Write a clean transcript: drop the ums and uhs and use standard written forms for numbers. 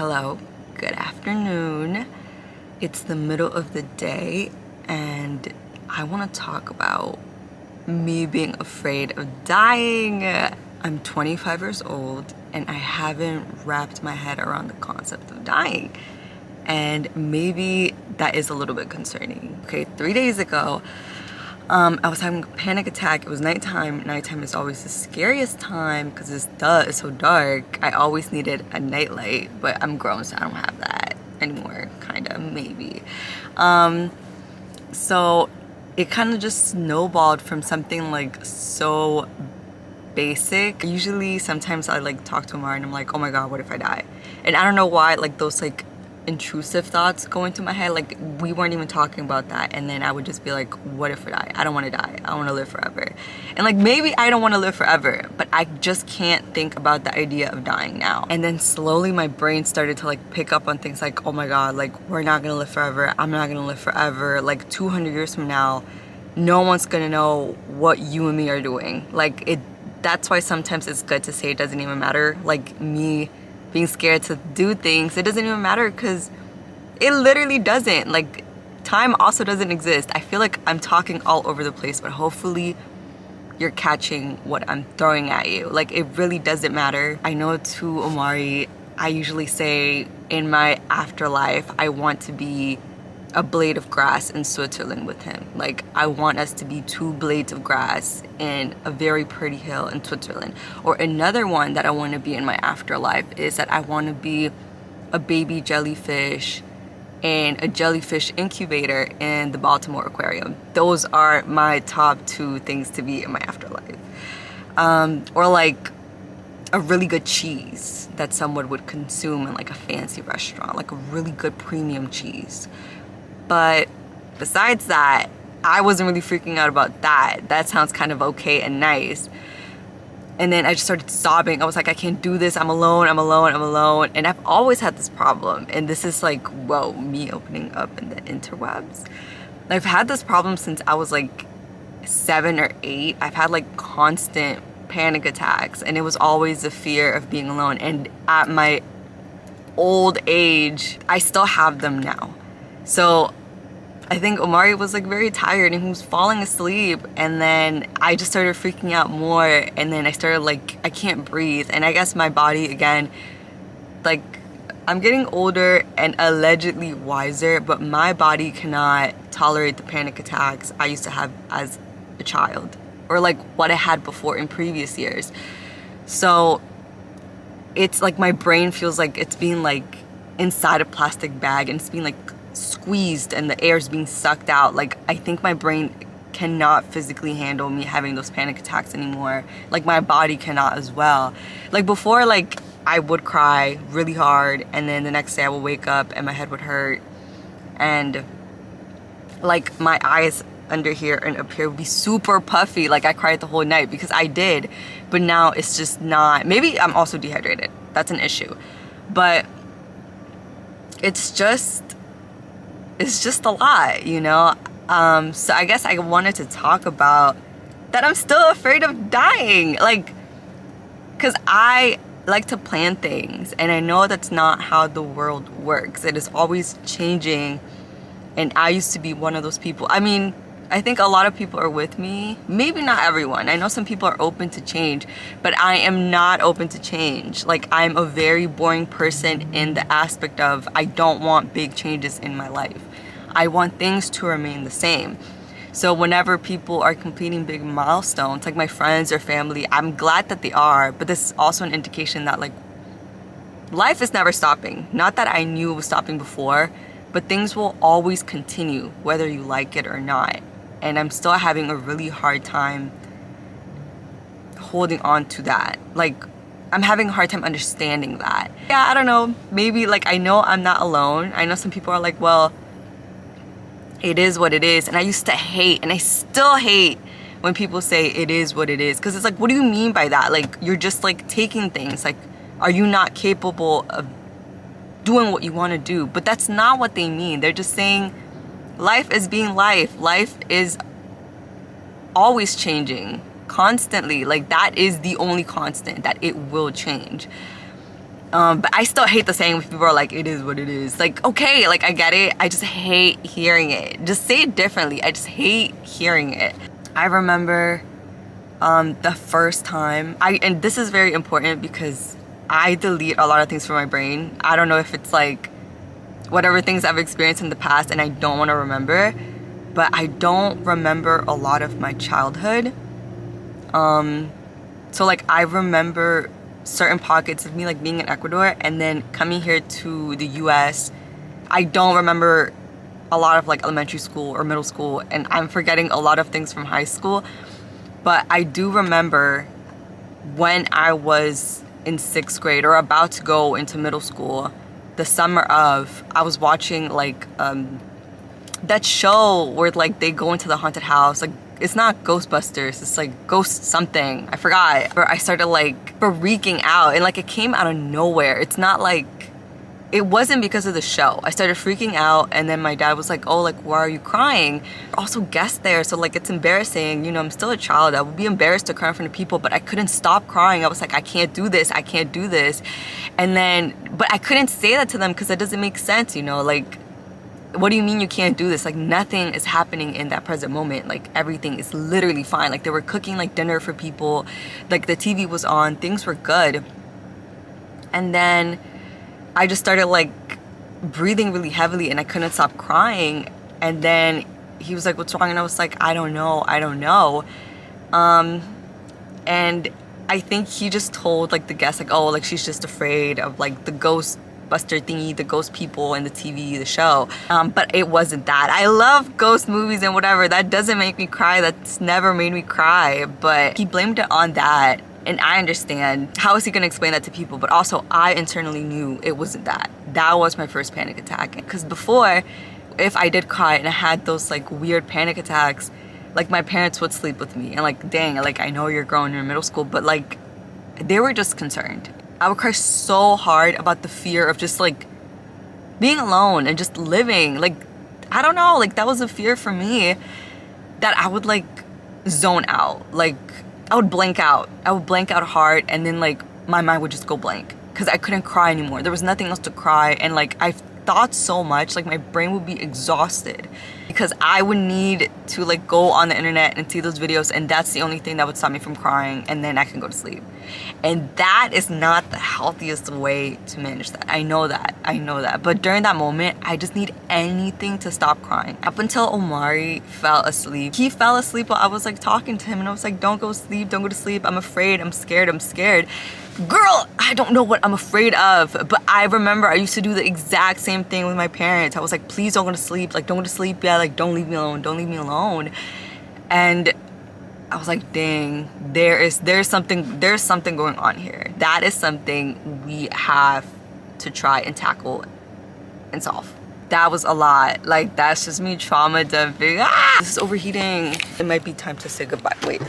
Hello, good afternoon. It's the middle of the day and I want to talk about me being afraid of dying. I'm 25 years old and I haven't wrapped my head around the concept of dying. And maybe that is a little bit concerning. Okay, 3 days ago, I was having a panic attack. It was nighttime. Nighttime is always the scariest time because it's so dark. I always needed a nightlight, but I'm grown, so I don't have that anymore, kind of, maybe. So it kind of just snowballed from something like so basic. Usually, sometimes I like talk to Amar and I'm like, oh my God, what if I die? And I don't know why, like those like intrusive thoughts go into my head. Like we weren't even talking about that, and then I would just be like, what if I die? I don't want to die. I want to live forever. And like maybe I don't want to live forever, but I just can't think about the idea of dying now. And then slowly my brain started to like pick up on things like, oh my God, like we're not gonna live forever. I'm not gonna live forever. Like 200 years from now, no one's gonna know what you and me are doing. Like that's why sometimes it's good to say it doesn't even matter. Like me being scared to do things, it doesn't even matter because it literally doesn't. Like time also doesn't exist. I feel like I'm talking all over the place, but hopefully you're catching what I'm throwing at you. Like it really doesn't matter. I know to Omari, I usually say in my afterlife, I want to be a blade of grass in Switzerland with him. Like I want us to be 2 blades of grass in a very pretty hill in Switzerland. Or another one that I want to be in my afterlife is that I want to be a baby jellyfish in a jellyfish incubator in the Baltimore Aquarium. Those are my top 2 things to be in my afterlife. Or like a really good cheese that someone would consume in like a fancy restaurant, like a really good premium cheese. But besides that, I wasn't really freaking out about that. That sounds kind of okay and nice. And then I just started sobbing. I was like, I can't do this. I'm alone, I'm alone, I'm alone. And I've always had this problem. And this is like, whoa, me opening up in the interwebs. I've had this problem since I was like 7 or 8. I've had like constant panic attacks. And it was always the fear of being alone. And at my old age, I still have them now. So I think Omari was like very tired and he was falling asleep, and then I just started freaking out more, and then I started like, I can't breathe. And I guess my body, again, like I'm getting older and allegedly wiser, but my body cannot tolerate the panic attacks I used to have as a child, or like what I had before in previous years. So it's like my brain feels like it's being like inside a plastic bag and it's being like squeezed and the air is being sucked out. Like I think my brain cannot physically handle me having those panic attacks anymore. Like my body cannot as well. Like before, like I would cry really hard and then the next day I would wake up and my head would hurt and like my eyes under here and up here would be super puffy. Like I cried the whole night because I did, but now it's just not. Maybe I'm also dehydrated, that's an issue, but it's just a lot, you know? So I guess I wanted to talk about that I'm still afraid of dying. Like, because I like to plan things and I know that's not how the world works. It is always changing, and I used to be one of those people. I mean, I think a lot of people are with me. Maybe not everyone. I know some people are open to change, but I am not open to change. Like I'm a very boring person in the aspect of I don't want big changes in my life. I want things to remain the same. So whenever people are completing big milestones, like my friends or family, I'm glad that they are, but this is also an indication that like life is never stopping. Not that I knew it was stopping before, but things will always continue whether you like it or not. And I'm still having a really hard time holding on to that. Like, I'm having a hard time understanding that. Yeah, I don't know. Maybe, like, I know I'm not alone. I know some people are like, well, it is what it is. And I used to hate, and I still hate when people say it is what it is. Because it's like, what do you mean by that? Like, you're just, like, taking things. Like, are you not capable of doing what you want to do? But that's not what they mean. They're just saying life is being life. Life is always changing, constantly. Like that is the only constant, that it will change. But I still hate the saying when people are like, it is what it is. Like, okay, like I get it. I just hate hearing it. Just say it differently. I just hate hearing it. I remember the first time, and this is very important because I delete a lot of things from my brain. I don't know if it's like whatever things I've experienced in the past and I don't want to remember, but I don't remember a lot of my childhood. So like I remember certain pockets of me like being in Ecuador and then coming here to the US. I don't remember a lot of like elementary school or middle school, and I'm forgetting a lot of things from high school. But I do remember when I was in 6th grade or about to go into middle school, the summer of, I was watching like that show where like they go into the haunted house. Like, it's not Ghostbusters, it's like Ghost something, I forgot. But I started like freaking out, and like it came out of nowhere. It's not like, it wasn't because of the show. I started freaking out, and then my dad was like, oh, like, why are you crying? Also guests there, so like it's embarrassing. You know, I'm still a child. I would be embarrassed to cry in front of people, but I couldn't stop crying. I was like, I can't do this, I can't do this. And then, but I couldn't say that to them because that doesn't make sense, you know? Like, what do you mean you can't do this? Like, nothing is happening in that present moment. Like, everything is literally fine. Like, they were cooking like dinner for people. Like, the TV was on, things were good. And then I just started like breathing really heavily and I couldn't stop crying. And then he was like, what's wrong? And I was like, I don't know. And I think he just told like the guests like, oh, like she's just afraid of like the Ghostbuster thingy, the ghost people in the TV, the show. But it wasn't that. I love ghost movies and whatever. That doesn't make me cry. That's never made me cry. But he blamed it on that. And I understand. How is he gonna explain that to people? But also, I internally knew it wasn't that. That was my first panic attack. Because before, if I did cry and I had those like weird panic attacks, like my parents would sleep with me. And like, dang, like I know you're growing in middle school, but like, they were just concerned. I would cry so hard about the fear of just like being alone and just living. Like, I don't know, like that was a fear for me that I would like zone out. Like, I would blank out. I would blank out hard, and then like my mind would just go blank because I couldn't cry anymore. There was nothing else to cry, and like I thought so much, like my brain would be exhausted because I would need to like go on the internet and see those videos, and that's the only thing that would stop me from crying, and then I can go to sleep. And that is not the healthiest way to manage that. I know that. But during that moment, I just need anything to stop crying. Up until Omari fell asleep. He fell asleep while I was like talking to him, and I was like, don't go to sleep. I'm afraid, I'm scared. Girl, I don't know what I'm afraid of. But I remember I used to do the exact same thing with my parents. I was like, please don't go to sleep. Like, don't go to sleep. Yeah, like, don't leave me alone. And I was like, dang, there's something going on here. That is something we have to try and tackle and solve. That was a lot. Like, that's just me trauma dumping. This is overheating. It might be time to say goodbye. Wait.